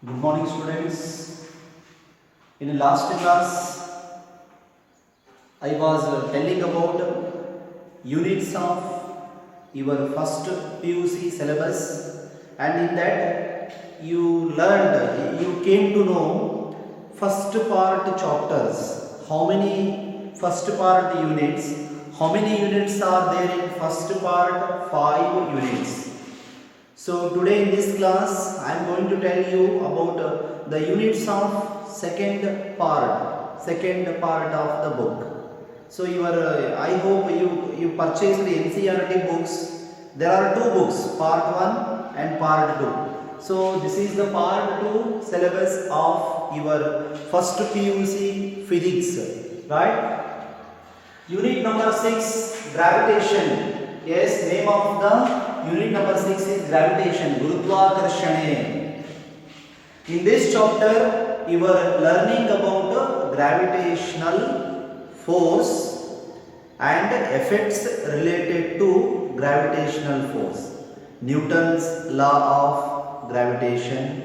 Good morning, students. In the last class, I was telling about units of your first PUC syllabus, and in that you came to know first part chapters. How many first part units? How many units are there in first part? 5 units. So today in this class I am going to tell you about the units of second part of the book. So I hope you purchased the NCERT books. There are two books, part 1 and part 2. So this is the part 2 syllabus of your first PUC physics, right? Unit number 6, gravitation. Yes, name of the unit number 6 is gravitation, Gurutvakarshane. In this chapter, you are learning about gravitational force and effects related to gravitational force. Newton's law of gravitation,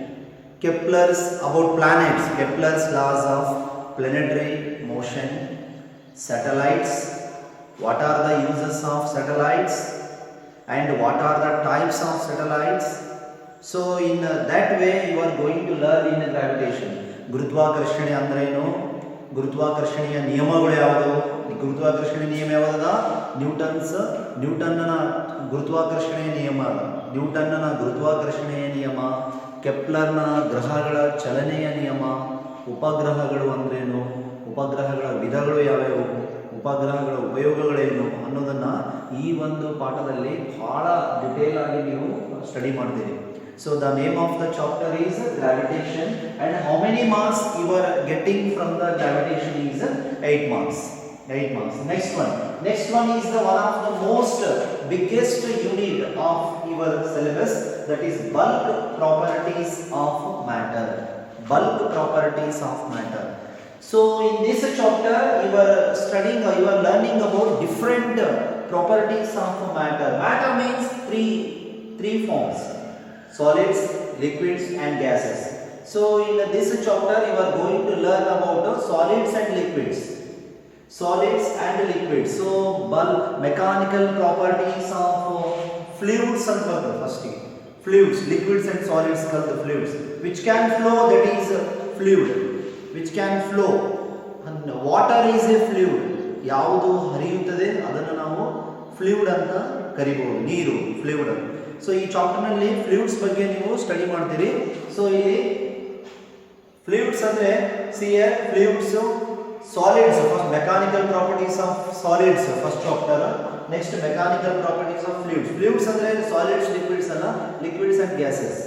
Kepler's about planets, Kepler's laws of planetary motion, satellites, what are the uses of satellites and what are the types of satellites. So in that way you are going to learn in gravitation. ಗುರುತ್ವಾಕರ್ಷಣೆ ಅಂದ್ರೆ ಏನು, ಗುರುತ್ವಾಕರ್ಷಣೆಯ ನಿಯಮಗಳು ಯಾವುದು, ಗುರುತ್ವಾಕರ್ಷಣೆ ನಿಯಮ ಯಾವುದು, ನ್ಯೂಟನ್ನ ಗುರುತ್ವಾಕರ್ಷಣೆಯ ನಿಯಮ, ನ್ಯೂಟನ್ನ ಗುರುತ್ವಾಕರ್ಷಣೆಯ ನಿಯಮ, ಕೆಪ್ಲರ್ನ ಗ್ರಹಗಳ ಚಲನೆಯ ನಿಯಮ, ಉಪಗ್ರಹಗಳು ಅಂದ್ರೇನು, ಉಪಗ್ರಹಗಳ ವಿಧಗಳು ಯಾವ್ಯಾವು, ಉಪಗ್ರಹಗಳ ಉಪಯೋಗಗಳೇನು ಅನ್ನೋದನ್ನು ಈ ಒಂದು ಪಾಠದಲ್ಲಿ ಬಹಳ ಡಿಟೇಲ್ ಆಗಿ ನೀವು ಸ್ಟಡಿ ಮಾಡ್ತೀರಿ. So the name of the chapter is gravitation and how many marks you are getting from the gravitation is 8 marks. Next one is the one of the most biggest unit of your syllabus, that is bulk properties of matter. Bulk properties of matter. So in this chapter you are studying or you are learning about different properties of matter. Matter means three forms: solids, liquids and gases. So in this chapter you are going to learn about solids and liquids. Solids and liquids. So bulk mechanical properties of fluids and first fluids, liquids and solids called the fluids which can flow, that is fluid which can flow. And water is a fluid, ಯಾವುದು ಹರಿಯುತ್ತದೆ ಅದನ್ನು ನಾವು fluid ಅಂತ ಕರಿಬಹುದು, ನೀರು fluid. So ಈ chapter ನಲ್ಲಿ fluids ಬಗ್ಗೆ ನೀವು ಸ್ಟಡಿ ಮಾಡ್ತೀರಿ. ಸೊ ಇಲ್ಲಿ ಫ್ಲೂಯಿಡ್ಸ್ ಅಂದ್ರೆ fluids, solids first, mechanical properties of solids first chapter. Next mechanical properties of fluids. Fluids ಅಂದ್ರೆ ಸಾಲಿಡ್ಸ್, ಲಿಕ್ವಿಡ್ಸ್ ಅಲ್ಲ, liquids and gases,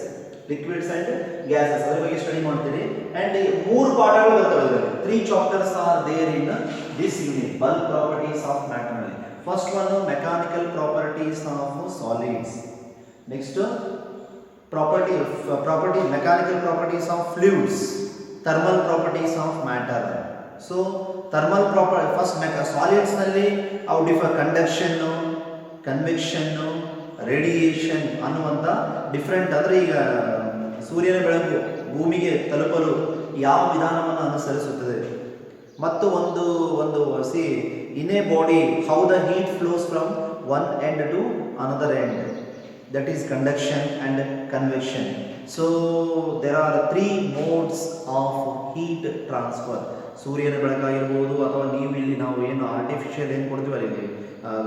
liquids and gases ಅದರ ಬಗ್ಗೆ ಸ್ಟಡಿ ಮಾಡ್ತೀರಿ. ಅಂಡ್ 3 ಪಾಠಗಳು ಬರ್ತವೆ, 3 chapters are there in this unit, bulk properties of matter ನಲ್ಲಿ. First one mechanical properties of solids, next property mechanical properties of fluids, thermal properties of matter. So thermal property first solids ನಲ್ಲಿ ಅವು conduction, convection, radiation ಅನ್ನುವಂಥ different, ಅಂದರೆ ಈಗ ಸೂರ್ಯನ ಬೆಳಕು ಭೂಮಿಗೆ ತಲುಪಲು ಯಾವ ವಿಧಾನವನ್ನು ಅನುಸರಿಸುತ್ತದೆ, ಮತ್ತು ಒಂದು in a body how the heat flows from one end to another end, that is conduction and convection. So there are 3 modes of heat transfer. ಸೂರ್ಯನ ಬೆಳಕಾಗಿರ್ಬೋದು ಅಥವಾ ನೀವು ಇಲ್ಲಿ ನಾವು ಏನು ಆರ್ಟಿಫಿಷಿಯಲ್ ಏನು ಕೊಡ್ತೀವಲ್ಲ, ಇಲ್ಲಿ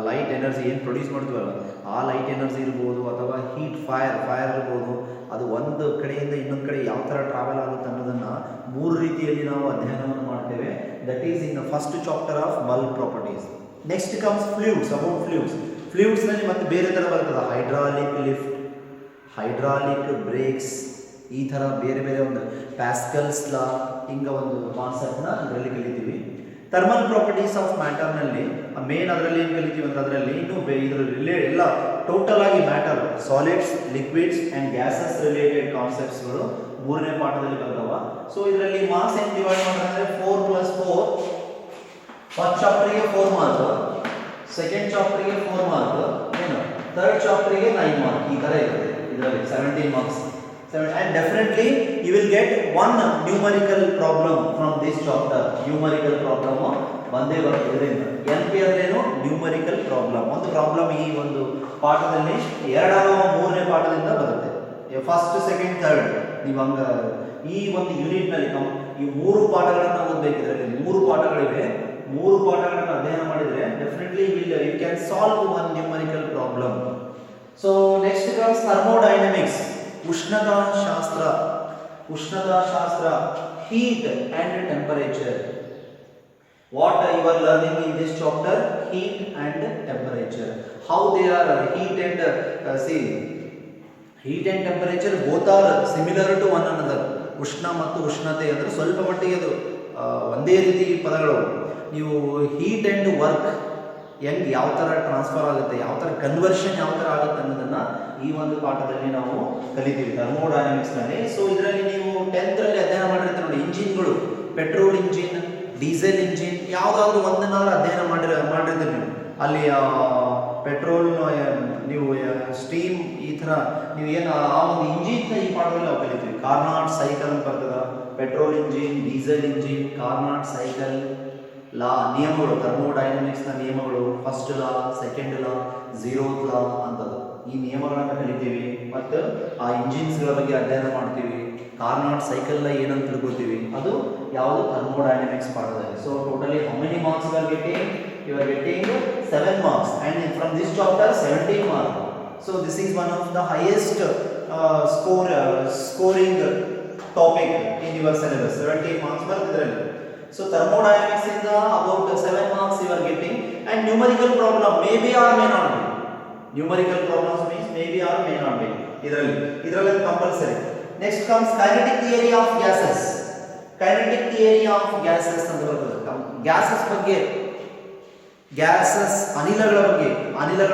ಲೈಟ್ ಎನರ್ಜಿ ಏನು ಪ್ರೊಡ್ಯೂಸ್ ಮಾಡ್ತೀವಲ್ಲ ಆ ಲೈಟ್ ಎನರ್ಜಿ ಇರ್ಬೋದು, ಅಥವಾ ಹೀಟ್ ಫೈರ್ ಇರ್ಬೋದು, ಅದು ಒಂದು ಕಡೆಯಿಂದ ಇನ್ನೊಂದು ಕಡೆ ಯಾವ ಥರ ಟ್ರಾವೆಲ್ ಆಗುತ್ತೆ ಅನ್ನೋದನ್ನು 3 ರೀತಿಯಲ್ಲಿ ನಾವು ಅಧ್ಯಯನವನ್ನು ಮಾಡ್ತೇವೆ. That is in the first chapter of bulk properties. Next comes fluids. About fluids ನಲ್ಲಿ ಮತ್ತೆ ಬೇರೆ ಥರ ಬರ್ತದೆ, ಹೈಡ್ರಾಲಿಕ್ ಲಿಫ್ಟ್, ಹೈಡ್ರಾಲಿಕ್ ಬ್ರೇಕ್ಸ್, ಈ ಥರ ಬೇರೆ ಬೇರೆ ಒಂದು ಪ್ಯಾಸ್ಕಲ್ಸ್ ಲಾ, ಹಿಂಗೆ ಒಂದು ಕಾನ್ಸೆಪ್ಟ್ನ ಇದರಲ್ಲಿ ಕಲಿತೀವಿ. ಥರ್ಮಲ್ ಪ್ರಾಪರ್ಟೀಸ್ ಆಫ್ ಮ್ಯಾಟರ್ನಲ್ಲಿ ಮೇನ್ ಅದರಲ್ಲಿ ಏನು ಕಲಿತೀವಿ ಅಂದ್ರೆ ಅದರಲ್ಲಿ ಇದರಲ್ಲಿ ಎಲ್ಲ ಟೋಟಲ್ ಆಗಿ matter, solids, liquids and gases related ಕಾನ್ಸೆಪ್ಟ್ಸ್ಗಳು 3ನೇ ಪಾಠದಲ್ಲಿ ಬರ್ತವ. ಸೊ ಇದರಲ್ಲಿ ಮಾರ್ಕ್ಸ್ ಏನು ಡಿವೈಡ್ ಮಾಡಿದ್ರೆ 4+4, ಫಸ್ಟ್ ಚಾಪ್ಟರ್ಗೆ 4 ಮಾರ್ಕ್, ಸೆಕೆಂಡ್ ಚಾಪ್ಟರ್ಗೆ 4 ಮಾರ್ಕ್, ಏನು ಥರ್ಡ್ ಚಾಪ್ಟರ್ಗೆ 9 ಮಾರ್ಕ್, ಈ ಥರ ಇರುತ್ತೆ ಇದರಲ್ಲಿ 17 marks. And definitely you will get one numerical problem from this chapter. Numerical problem ಬಂದೇ ಬರುತ್ತೆ ಇದರಿಂದ. NP ಅಂದ್ರೇನು ನ್ಯೂಮರಿಕಲ್ ಪ್ರಾಬ್ಲಮ್. ಒಂದು ಪ್ರಾಬ್ಲಮ್ ಈ ಒಂದು ಪಾಠದಲ್ಲಿ ಎರಡನೇ ಮೂರನೇ ಪಾಠದಿಂದ ಬರುತ್ತೆ. ಫಸ್ಟ್ ಸೆಕೆಂಡ್ ಥರ್ಡ್ ನೀವು ಹಂಗ ಈ ಒಂದು ಯೂನಿಟ್ ನಲ್ಲಿ ಈ ಮೂರು ಪಾಠಗಳನ್ನು ಓದಬೇಕಿದ್ರೆ ಮೂರು ಪಾಠಗಳಿವೆ. ಮೂರು ಪಾಠಗಳನ್ನು ಅಧ್ಯಯನ ಮಾಡಿದ್ರೆ definitely you can solve one numerical problem. So next comes thermodynamics, ಉಷ್ಣತಾ ಶಾಸ್ತ್ರ. ಉಷ್ಣತಾ ಶಾಸ್ತ್ರ, heat and temperature. What you are learning in this chapter? Heat and temperature. How they are heat and heat and temperature both are similar to one another. ಉಷ್ಣ ಮತ್ತು ಉಷ್ಣತೆ ಅಂದರೆ ಸ್ವಲ್ಪ ಮಟ್ಟಿಗೆ ಅದು ಒಂದೇ ರೀತಿ ಪದಗಳು. ನೀವು ಹೀಟ್ ಆ್ಯಂಡ್ ವರ್ಕ್ ಹೆಂಗೆ ಯಾವ ಥರ ಟ್ರಾನ್ಸ್ಫರ್ ಆಗುತ್ತೆ, ಯಾವ ಥರ ಕನ್ವರ್ಷನ್ ಯಾವ ಥರ ಆಗುತ್ತೆ ಅನ್ನೋದನ್ನು ಈ ಒಂದು ಪಾಠದಲ್ಲಿ ನಾವು ಕಲಿತೀವಿ ಥರ್ಮೋಡೈನಮಿಕ್ಸ್ನಲ್ಲಿ. ಸೊ ಇದರಲ್ಲಿ ನೀವು 10th ಅಧ್ಯಯನ ಮಾಡಿರ್ತೀರ ನೋಡಿ, ಇಂಜಿನ್ಗಳು, ಪೆಟ್ರೋಲ್ ಇಂಜಿನ್, ಡೀಸೆಲ್ ಇಂಜಿನ್, ಯಾವುದಾದ್ರೂ ಒಂದನ್ನಾದ್ರೂ ಅಧ್ಯಯನ ಮಾಡಿರ್ತೀರಿ ನೀವು. ಅಲ್ಲಿ ಪೆಟ್ರೋಲ್ ನೀವು ಸ್ಟೀಮ್ ಈ ಥರ ನೀವು ಏನು ಆ ಒಂದು ಇಂಜಿನ್ನ ಈ ಪಾಠದಲ್ಲಿ ನಾವು ಕಲಿತೀವಿ. ಕಾರ್ನಾಟ್ ಸೈಕಲ್ ಅಂತ ಬರ್ತದೆ, petrol engine, diesel engine, Carnot cycle, law ನಿಯಮಗಳು, ಥರ್ಮೋಡೈನಮಿಕ್ಸ್ನ ನಿಯಮಗಳು, first law, second law, zeroth law ಅಂತದ್ದು. ಈ ನಿಯಮಗಳನ್ನು ಕಲಿತೀವಿ ಮತ್ತು ಆ ಇಂಜಿನ್ಸ್ಗಳ ಬಗ್ಗೆ ಅಧ್ಯಯನ ಮಾಡ್ತೀವಿ. ಕಾರ್ನಾಟ್ ಸೈಕಲ್ನ ಏನಂತ ತಿಳ್ಕೊತೀವಿ, ಅದು ಯಾವುದು ಥರ್ಮೋಡೈನಮಿಕ್ಸ್ ಪಾಠದಲ್ಲಿ. So totally how many marks you are getting? You are getting 7 marks, and from this chapter 17 marks. So this is one of the highest scoring topic in your syllabus. 17 marks ಬರ್ತದ್ರಲ್ಲಿ. So thermodynamics is about 7 marks you are getting, and numerical problem maybe or may not be. Numerical problems means maybe or may not be. ಇದರಲ್ಲಿ compulsory. Next comes kinetic theory of gases. Kinetic theory of gases ಅಂತ ಬರ್ತದೆ. gases ಬಗ್ಗೆ, gases ಅನಿಲಗಳ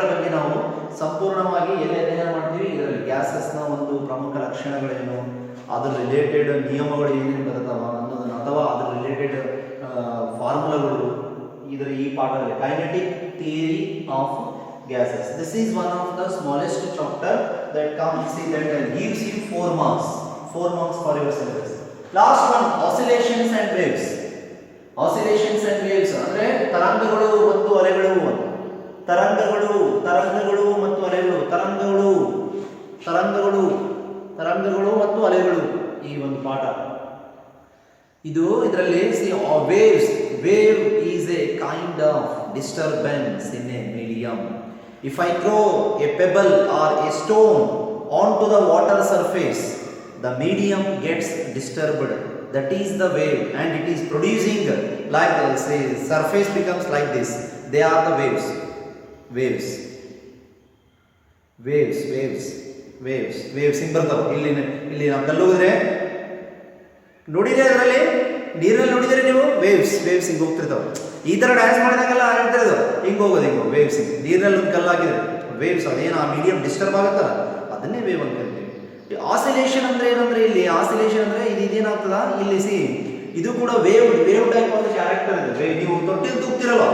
ಬಗ್ಗೆ ನಾವು ಸಂಪೂರ್ಣವಾಗಿ ಎಲ್ಲಿ ಅಧ್ಯಯನ ಮಾಡ್ತೀವಿ. ಇದರಲ್ಲಿ ಗ್ಯಾಸಸ್ನ ಒಂದು ಪ್ರಮುಖ ಲಕ್ಷಣಗಳೇನು, ಅದರ ರಿಲೇಟೆಡ್ ನಿಯಮಗಳು ಏನೇನು ಬರುತ್ತವ ಅನ್ನೋದನ್ನು, ಅಥವಾ ಅದರ ರಿಲೇಟೆಡ್ ಫಾರ್ಮುಲಾಗಳು ಈ ಪಾಠದಲ್ಲಿ. Kinetic theory of gases, this is one of the smallest chapter that comes that gives you 4 marks for your syllabus. Last one, oscillations and waves. Oscillations and waves ಅಂದರೆ ತರಂಗಗಳು ಮತ್ತು ಅಲೆಗಳು. ತರಂಗಗಳು ಮತ್ತು ಅಲೆಗಳು, ತರಂಗಗಳು ಮತ್ತು ಅಲೆಗಳು ಈ ಒಂದು ಪಾಠ. ಇದರಲ್ಲಿ wave is a kind of disturbance in a medium. If I throw a pebble or a stone on to the water surface, the medium gets disturbed. That is the wave, and it is producing like say surface becomes like this. They are the waves. ಬರ್ತಾವ. ಇಲ್ಲಿ ನಾವು ಕಲ್ಲೋದ್ರೆ ನೋಡಿದ್ರೆ, ಅದರಲ್ಲಿ ನೀರಲ್ಲಿ ನೋಡಿದ್ರೆ ನೀವು waves ಹಿಂಗೆ ಹೋಗ್ತಿರ್ತಾವೆ. ಈ ಥರ ಡ್ಯಾನ್ಸ್ ಮಾಡಿದಾಗೆಲ್ಲ ಹೇಳ್ತಿರೋದು ಹಿಂಗೆ ಹೋಗೋದು, ಹಿಂಗೆ ವೇವ್ಸ್ ಹಿಂಗೆ ನೀರಿನಲ್ಲಿ ಒಂದು ಕಲ್ಲಾಗಿದೆ ವೇವ್ಸ್. ಅದೇನು ಆ ಮೀಡಿಯಂ ಡಿಸ್ಟರ್ಬ್ ಆಗುತ್ತಲ್ಲ, ಅದನ್ನೇ ವೇವ್ ಅಂತ ಕರಿತೀವಿ. ಆಸಿಲೇಷನ್ ಅಂದ್ರೆ ಏನಂದ್ರೆ, ಇಲ್ಲಿ ಆಸಿಲೇಷನ್ ಅಂದ್ರೆ ಇದೇನಾಗ್ತದ, ಇಲ್ಲಿ ಇದು ಕೂಡ ವೇವ್ ಟೈಪ್ ಆಫ್ ಕ್ಯಾರೆಕ್ಟರ್ ಇದೆ. ನೀವು ತೊಟ್ಟಿಲ್ ತೂಗ್ತಿರಲ್ಲ,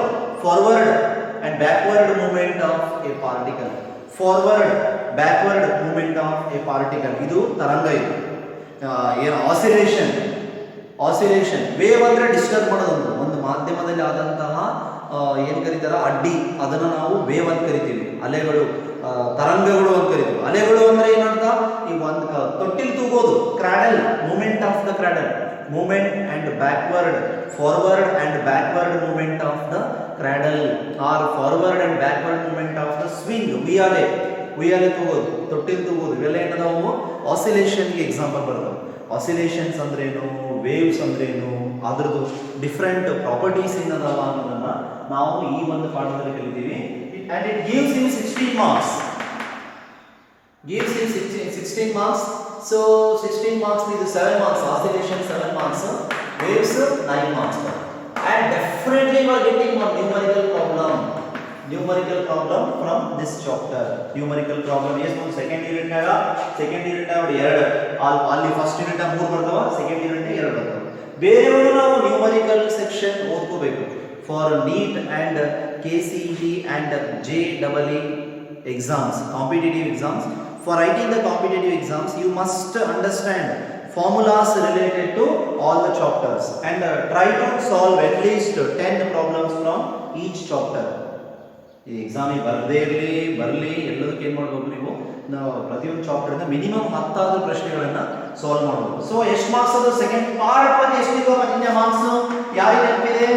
forward and backward movement of a particle, forward backward movement of a particle, ಇದು ತರಂಗ. ಇದು ಏನು ಆಸಿಲೇಷನ್. ವೇವ್ ಅಂದ್ರೆ ಡಿಸ್ಟರ್ಬ್ ಮಾಡೋದು, ಒಂದು ಮಾಧ್ಯಮದಲ್ಲಿ ಆದಂತಹ ಏನು ಕರೀತಾರ ಅಡ್ಡಿ, ಅದನ್ನು ನಾವು ವೇವ್ ಅಂತ ಕರಿತೀವಿ. ಅಲೆಗಳು, ತರಂಗಗಳು ಅಂತ ಕರಿತೀವಿ. ಅಲೆಗಳು ಅಂದ್ರೆ ಏನಂತ, ಈ ಒಂದು ತೊಟ್ಟಿಲ್ ತೂಗೋದು, cradle, movement of the cradle, movement and backward, forward and backward movement of the cradle, or forward and backward movement of the swing, ಉಯ್ಯಾಲೆ ತೂಗೋದು, ತೊಟ್ಟಿಲ್ ತೂಗೋದು, ಇವೆಲ್ಲ ಏನದಾವು ಆಸಿಲೇಷನ್ಗೆ ಎಕ್ಸಾಂಪಲ್ ಬರ್ತವೆ. ಆಸಿಲೇಷನ್ಸ್ ಅಂದ್ರೇನು, ವೇವ್ಸ್ ಅಂದ್ರೇನು, ಅದ್ರದ್ದು ಡಿಫ್ರೆಂಟ್ ಪ್ರಾಪರ್ಟೀಸ್ ಏನದಾವ ಅನ್ನೋದನ್ನ ನಾವು ಈ ಒಂದು ಪಾಠದಲ್ಲಿ ಕಲಿತೀವಿ. And it gives you 16 marks. So 16 marks is 7 marks. Oscillation 7 marks. Waves 9 marks. And definitely you are getting one numerical problem from this chapter. Numerical problem yes, no second unit naga ಎರಡು ಅಲ್ಲಿ first unit 3 ಬರ್ತವ, second unit 2 ಬರ್ತವ. ಬೇರೆಯವರು ನಾವು numerical section ಓದ್ಕೋಬೇಕು. For NEET and KCET and JEE exams, competitive exams, for writing the competitive exams, you must understand formulas related to all the chapters and try to solve at least 10 problems from each chapter. ಈ ಎಕ್ಸಾಮಿಗೆ ಬರಲಿ ಎಲ್ಲದಕ್ಕೆ ಏನು ಮಾಡಬೇಕು ನೀವು ನಾವು ಪ್ರತಿಯೊಂದು ಚಾಪ್ಟರ್ನ minimum 10 ಪ್ರಶ್ನೆಗಳನ್ನು solve ಮಾಡಬೇಕು. So ಎಷ್ಟು ಮಾರ್ಕ್ಸ್ ಅದು ಸೆಕೆಂಡ್ ಪಾರ್ಟ್ 1 ಎಷ್ಟಿದೆ ನಿನ್ನೆ ಮಾರ್ಕ್ಸ್ ಯಾರಿಗೆ ನೆನಪಿದೆ?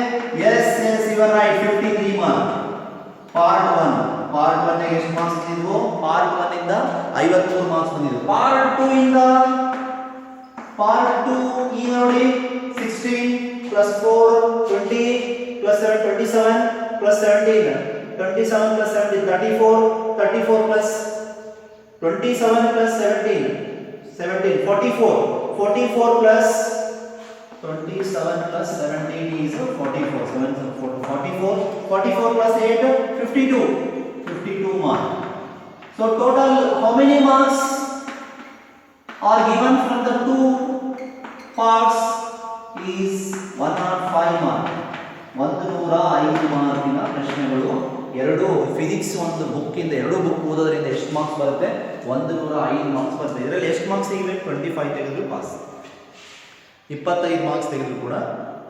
Yes you are right, 53 marks. Part 1 ಗೆ ಎಷ್ಟು ಮಾರ್ಕ್ಸ್ ಬಂದಿದ್ವು? ಪಾರ್ಟ್ 1 ಇಂದ 53 ಮಾರ್ಕ್ಸ್ ಬಂದಿದ್ವು. ಪಾರ್ಟ್ 2 ಇಂದ ಈ ನೋಡಿ 16 plus 4 20 plus 7 27 plus 17 27 plus 17 34 plus 27 plus 17 44 plus 27 plus 17 is 44 plus 8 52 marks. So total how many marks are given from the two parts is 105 marks. 105 ಮಾರ್ಕಿನ ಪ್ರಶ್ನೆಗಳು. ಎರಡು physics ಒಂದು book ಇಂದ ಎರಡು ಬುಕ್ ಓದೋದ್ರಿಂದ ಎಷ್ಟು ಮಾರ್ಕ್ಸ್ ಬರುತ್ತೆ? 105 ಮಾರ್ಕ್ಸ್ ಬರುತ್ತೆ. ಇದರಲ್ಲಿ ಎಷ್ಟು ಮಾರ್ಕ್ಸ್ ಸಿಗಬೇಕು? 25 ತೆಗೆದ್ರು ಪಾಸ್, 25 ಮಾರ್ಕ್ಸ್ ತೆಗೆದ್ರು ಕೂಡ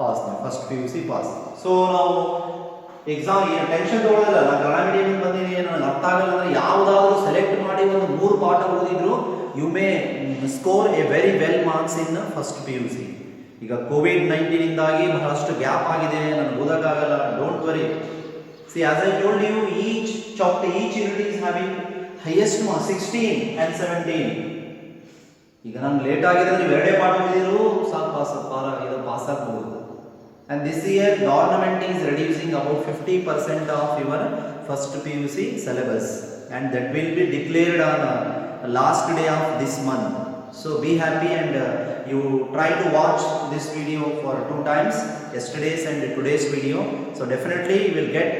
pass. First PUC pass. So ನಾವು ಎಕ್ಸಾಮ್ ಏನು ಟೆನ್ಷನ್ ತಗೊಳ್ಳೋದಿಲ್ಲ. ನಾನು ಕನ್ನಡ ಮೀಡಿಯಂ ಬಂದಿನಿ, ನನಗೆ ಅರ್ಥ ಆಗಲ್ಲ ಅಂದ್ರೆ ಯಾವುದಾದ್ರೂ ಸೆಲೆಕ್ಟ್ ಮಾಡಿ ಒಂದು 3 ಪಾಠ ಓದಿದ್ರು you may score a very well marks in first PUC. ಈಗ COVID-19 ಇಂದಾಗಿ ಬಹಳಷ್ಟು ಗ್ಯಾಪ್ ಆಗಿದೆ, ನನಗೆ ಓದಕ್ಕಾಗಲ್ಲ. Don't worry. See, as I told you, each chapter, each unit is having highest marks 16 and 17. ಈಗ ನಾನು ಲೇಟ್ ಆಗಿದೆ ಅಂದ್ರೆ ಎರಡೇ ಪಾಠ ಓದಿದ್ರು ಸಾಕು ಪಾಸ್ ಆಗಬಹುದು. And this year government is reducing about 50% of your first PUC syllabus, and that will be declared on last day of this month. So be happy and you try to watch this video for 2 times, yesterday's and today's video. So definitely you will get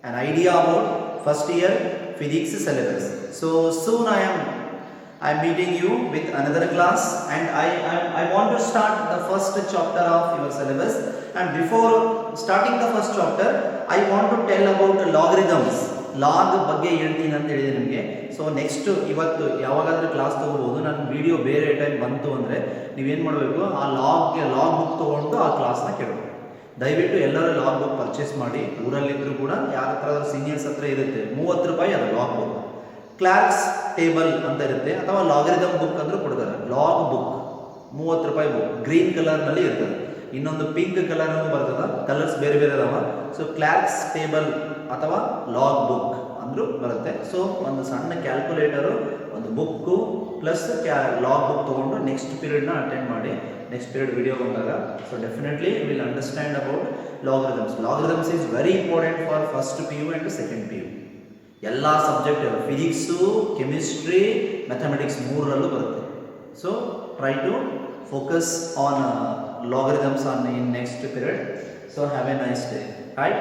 an idea about first year physics syllabus. So soon I am meeting you with another class, and I want to start the first chapter of your syllabus. And before starting the first chapter, I want to tell about logarithms. Log ಬಗ್ಗೆ ಹೇಳ್ತೀನಿ ಅಂತ ಹೇಳಿದೆ ನಿಮಗೆ. So next ಇವತ್ತು ಯಾವಾಗಾದ್ರೂ class ತೊಗೋಬೋದು. ನನ್ನ video ಬೇರೆ ಟೈಮ್ ಬಂತು ಅಂದರೆ ನೀವೇನು ಮಾಡಬೇಕು, ಆ ಲಾಗ್ ಬುಕ್ ತೊಗೊಂಡು ಆ ಕ್ಲಾಸ್ನ ಕೇಳಬೇಕು. ದಯವಿಟ್ಟು ಎಲ್ಲರೂ ಲಾಗ್ ಬುಕ್ ಪರ್ಚೇಸ್ ಮಾಡಿ. ಊರಲ್ಲಿದ್ದರೂ ಕೂಡ ಯಾರ ಹತ್ರ ಸೀನಿಯರ್ಸ್ ಹತ್ರ ಇರುತ್ತೆ, 30 ರೂಪಾಯಿ ಅದು ಲಾಗ್ ಬುಕ್. ಕ್ಲಾರ್ಕ್ಸ್ ಟೇಬಲ್ ಅಂತ ಇರುತ್ತೆ, ಅಥವಾ ಲಾಗರಿದಮ್ ಬುಕ್ ಅಂದ್ರೂ ಕೊಡ್ತಾರೆ. ಲಾಗ್ ಬುಕ್ 30 ರೂಪಾಯಿ ಬುಕ್, ಗ್ರೀನ್ ಕಲರ್ನಲ್ಲಿ ಇರ್ತದೆ. ಇನ್ನೊಂದು ಪಿಂಕ್ ಕಲರ್ ಬರ್ತದ, ಕಲರ್ಸ್ ಬೇರೆ ಬೇರೆ ಅದಾವ. ಸೊ ಕ್ಲಾರ್ಕ್ಸ್ ಟೇಬಲ್ ಅಥವಾ ಲಾಗ್ ಬುಕ್ ಅಂದ್ರೂ ಬರುತ್ತೆ. ಸೊ ಒಂದು ಸಣ್ಣ ಕ್ಯಾಲ್ಕುಲೇಟರು, ಒಂದು ಬುಕ್ಕು ಪ್ಲಸ್ ಲಾಗ್ ಬುಕ್ ತೊಗೊಂಡು ನೆಕ್ಸ್ಟ್ ಪೀರಿಯಡ್ನ ಅಟೆಂಡ್ ಮಾಡಿ. ನೆಕ್ಸ್ಟ್ ಪೀರಿಯಡ್ ವಿಡಿಯೋ ಬಂದಾಗ so definitely will understand about logarithms. Logarithms is very important for first PU and second PU. ಎಲ್ಲ ಸಬ್ಜೆಕ್ಟ್, ಫಿಸಿಕ್ಸು, ಕೆಮಿಸ್ಟ್ರಿ, ಮ್ಯಾಥಮೆಟಿಕ್ಸ್ 3ರಲ್ಲೂ ಬರುತ್ತೆ. So try to focus on logarithms in next period. So have a nice day. Right?